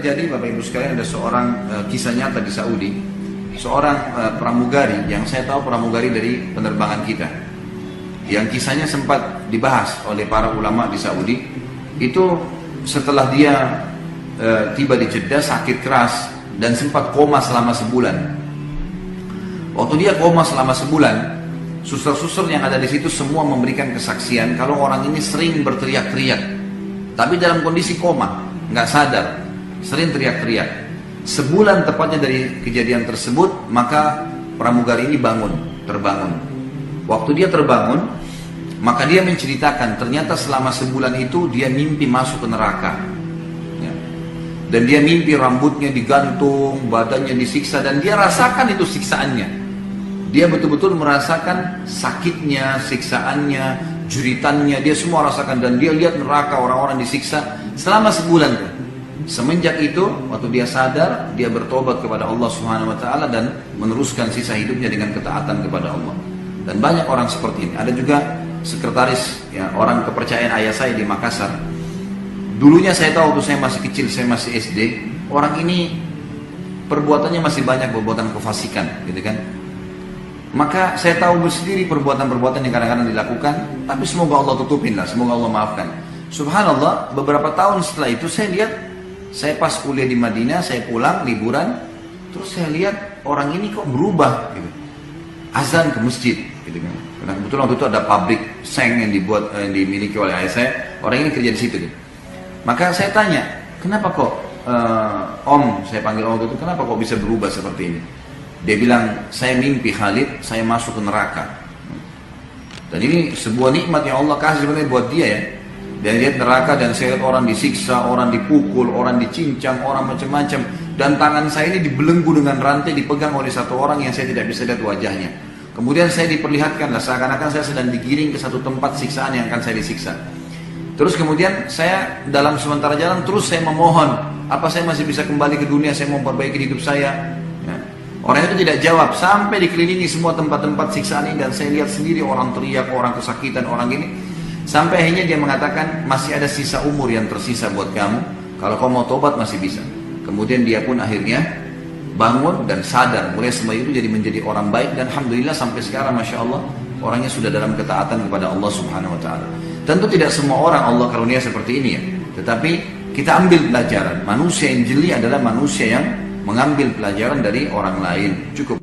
terjadi Bapak Ibu sekalian, ada seorang kisah nyata di Saudi, seorang pramugari yang saya tahu pramugari dari penerbangan kita, yang kisahnya sempat dibahas oleh para ulama di Saudi. Itu setelah dia tiba di Jeddah sakit keras dan sempat koma selama sebulan. Waktu dia koma selama sebulan, suster-suster yang ada di situ semua memberikan kesaksian kalau orang ini sering berteriak-teriak, tapi dalam kondisi koma, nggak sadar, sering teriak-teriak. Sebulan tepatnya dari kejadian tersebut, maka pramugari ini terbangun. Waktu dia terbangun, maka dia menceritakan ternyata selama sebulan itu dia mimpi masuk ke neraka. Ya. Dan dia mimpi rambutnya digantung, badannya disiksa, dan dia rasakan itu siksaannya. Dia betul-betul merasakan sakitnya, siksaannya, jeritannya, dia semua rasakan. Dan dia lihat neraka, orang-orang disiksa selama sebulan. Semenjak itu, waktu dia sadar, dia bertobat kepada Allah Subhanahu Wa Taala dan meneruskan sisa hidupnya dengan ketaatan kepada Allah. Dan banyak orang seperti ini. Ada juga sekretaris, ya, orang kepercayaan ayah saya di Makassar. Dulunya saya tahu waktu saya masih kecil, saya masih SD, orang ini perbuatannya masih banyak perbuatan kefasikan, gitu kan. Maka saya tahu sendiri perbuatan-perbuatan yang kadang-kadang dilakukan, tapi semoga Allah tutupin lah, semoga Allah maafkan. Subhanallah, beberapa tahun setelah itu saya lihat, saya pas kuliah di Madinah, saya pulang liburan, terus saya lihat orang ini kok berubah, gitu. Azan ke masjid, gitu kan. Karena kebetulan waktu itu ada pabrik seng yang dimiliki oleh ayah saya, orang ini kerja di situ, gitu. Maka saya tanya, kenapa kok Om, saya panggil Om itu, kenapa kok bisa berubah seperti ini? Dia bilang, saya mimpi Khalid, saya masuk ke neraka. Dan ini sebuah nikmat yang Allah kasih sebenarnya buat dia, ya. Dan lihat neraka, dan saya lihat orang disiksa, orang dipukul, orang dicincang, orang macam-macam. Dan tangan saya ini dibelenggu dengan rantai, dipegang oleh satu orang yang saya tidak bisa lihat wajahnya. Kemudian saya diperlihatkan, seakan-akan saya sedang digiring ke satu tempat siksaan yang akan saya disiksa. Terus kemudian saya dalam sementara jalan terus saya memohon, apa saya masih bisa kembali ke dunia, saya mau perbaiki hidup saya. Ya. Orang itu tidak jawab, sampai dikelilingi semua tempat-tempat siksaan ini, dan saya lihat sendiri orang teriak, orang kesakitan, orang gini. Sampai akhirnya dia mengatakan, masih ada sisa umur yang tersisa buat kamu, kalau kamu mau tobat masih bisa. Kemudian dia pun akhirnya bangun dan sadar, mulai semua itu menjadi orang baik, dan alhamdulillah sampai sekarang Masya Allah orangnya sudah dalam ketaatan kepada Allah Subhanahu Wa Taala. Tentu tidak semua orang Allah karunia seperti ini, ya, tetapi kita ambil pelajaran. Manusia yang jeli adalah manusia yang mengambil pelajaran dari orang lain. Cukup.